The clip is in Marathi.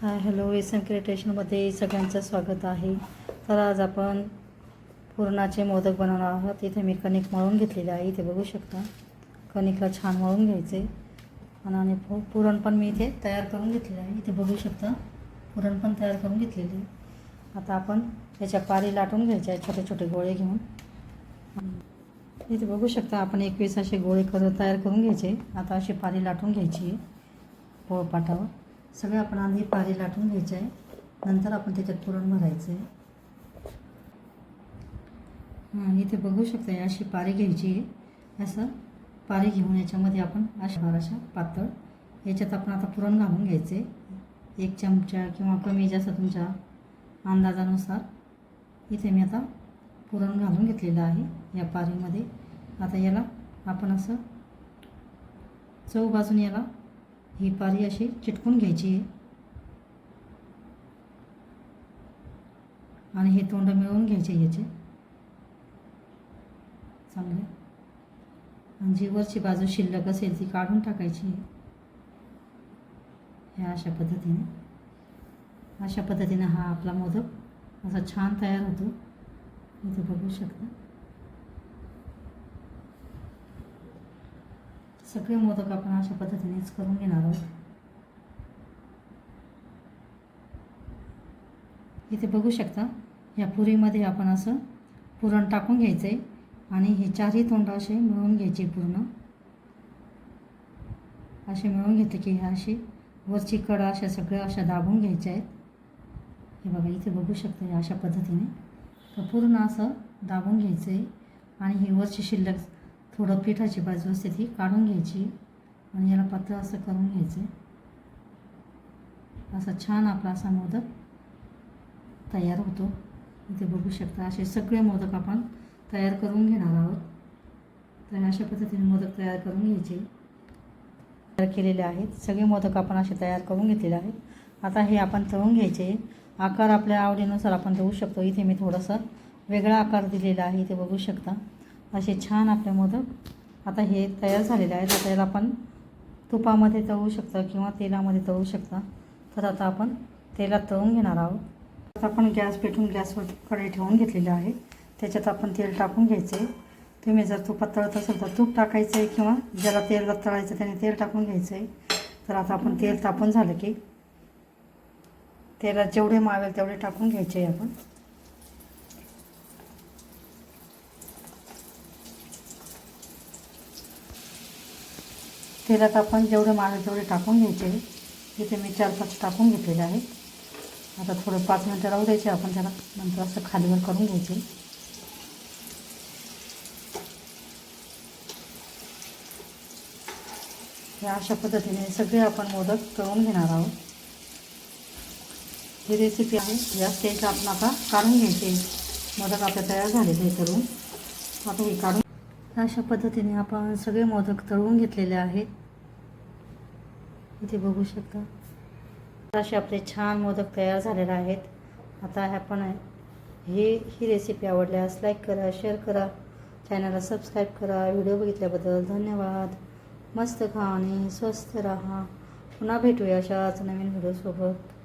हाय हॅलो एम क्रिएटेशनमध्ये सगळ्यांचं स्वागत आहे. तर आज आपण पुरणाचे मोदक बनवणार आहोत. इथे मी कणिक मळून घेतलेले आहे. इथे बघू शकता कणिकला छान मळून घ्यायचे आणि पुरण पण मी इथे तयार करून घेतलेलं आहे. इथे बघू शकता पुरण पण तयार करून घेतलेले आहे. आता आपण याच्या पारी लाटून घ्यायचे आहे छोटे छोटे गोळे घेऊन. इथे बघू शकता आपण 21 असे गोळे तयार करून घ्यायचे. आता अशी पारी लाटून घ्यायची आहे पोळपाटावर. सगळे आपण आधी पारी लाटून घ्यायचे आहे, नंतर आपण त्याच्यात पुरण भरायचं आहे. इथे बघू शकता अशी पारी घ्यायची आहे. असं पारी घेऊन याच्यामध्ये आपण अशा पातळ याच्यात आपण आता पुरण घालून घ्यायचे. 1 चमचा किंवा कमी जास्त तुमच्या अंदाजानुसार इथे मी आता पुरण घालून घेतलेलं आहे या पारीमध्ये. आता याला आपण असं चहूबाजूने याला ही पारी अशी चिटकून घ्यायची आहे आणि हे तोंड मिळवून घ्यायचे याचे चांगले. आणि जी वरची बाजू शिल्लक असेल ती काढून टाकायची आहे. ह्या अशा पद्धतीने हा आपला मोदक असा छान तयार होतो. इथे बघू शकता सगळे मोदक आपण अशा पद्धतीनेच करून घेणार आहोत. इथे बघू शकता या पुरीमध्ये आपण असं पुरण टाकून घ्यायचं आहे आणि हे चारही तोंड असे मिळून घ्यायचे. पूर्ण असे मिळून घेतले की ह्या अशी वरची कडा अशा सगळ्या अशा दाबून घ्यायच्या आहेत. हे बघा इथे बघू शकता अशा पद्धतीने तर पूर्ण असं दाबून घ्यायचं आहे आणि ही वरची शिल्लक थोडं पिठाची बाजू असते ती काढून घ्यायची आणि याला पातळ असं करून घ्यायचं. असा छान आपला असा मोदक तयार होतो. इथे बघू शकता असे सगळे मोदक आपण तयार करून घेणार आहोत. तर अशा पद्धतीने मोदक तयार करून घ्यायचे. तयार केलेले आहेत सगळे मोदक आपण असे तयार करून घेतलेले आहेत. आता हे आपण तळून घ्यायचे. आकार आपल्या आवडीनुसार आपण देऊ शकतो. इथे मी थोडासा वेगळा आकार दिलेला आहे. इथे बघू शकता असे छान आपले मोदक आता हे तयार झालेले आहेत. आता याला आपण तुपामध्ये तळू शकता किंवा तेलामध्ये तळू शकता. तर आता आपण तेलात तळून घेणार आहोत. आता आपण गॅस पेटून गॅसवर कढई ठेवून घेतलेली आहे. त्याच्यात आपण तेल टाकून घ्यायचे. तुम्ही जर तुपात तळत असेल तर तूप टाकायचं आहे किंवा ज्याला तेलात तळायचं त्याने तेल टाकून घ्यायचं आहे. तर आता आपण तेल तापून झालं की तेलात जेवढे मावेल तेवढे टाकून घ्यायचे आहे. आपण तेलात आपण जेवढे मावेल तेवढे टाकून घ्यायचे. इथे मी 4-5 टाकून घेतलेले आहे. आता थोडं 5 मिनटं राहू द्यायचे आपण त्याला. नंतर असं खालीवर करून घ्यायचे. या अशा पद्धतीने सगळे आपण मोदक तळून घेणार आहोत. ही रेसिपी आहे. या स्टेजला आपण आता काढून घ्यायचे. मोदक आपले तयार झालेले आहे तळून. आता हे काढून अशा पद्धतीने आपण सगळे मोदक तळून घेतलेले आहेत. इथे बघू शकता असे आपले छान मोदक तयार झालेले आहेत. आता आपण ही रेसिपी आवडल्यास लाईक करा, शेअर करा, चॅनलला सबस्क्राईब करा. व्हिडिओ बघितल्याबद्दल धन्यवाद. मस्त खा आणि स्वस्थ राहा. पुन्हा भेटूया अशाच नवीन व्हिडिओसोबत.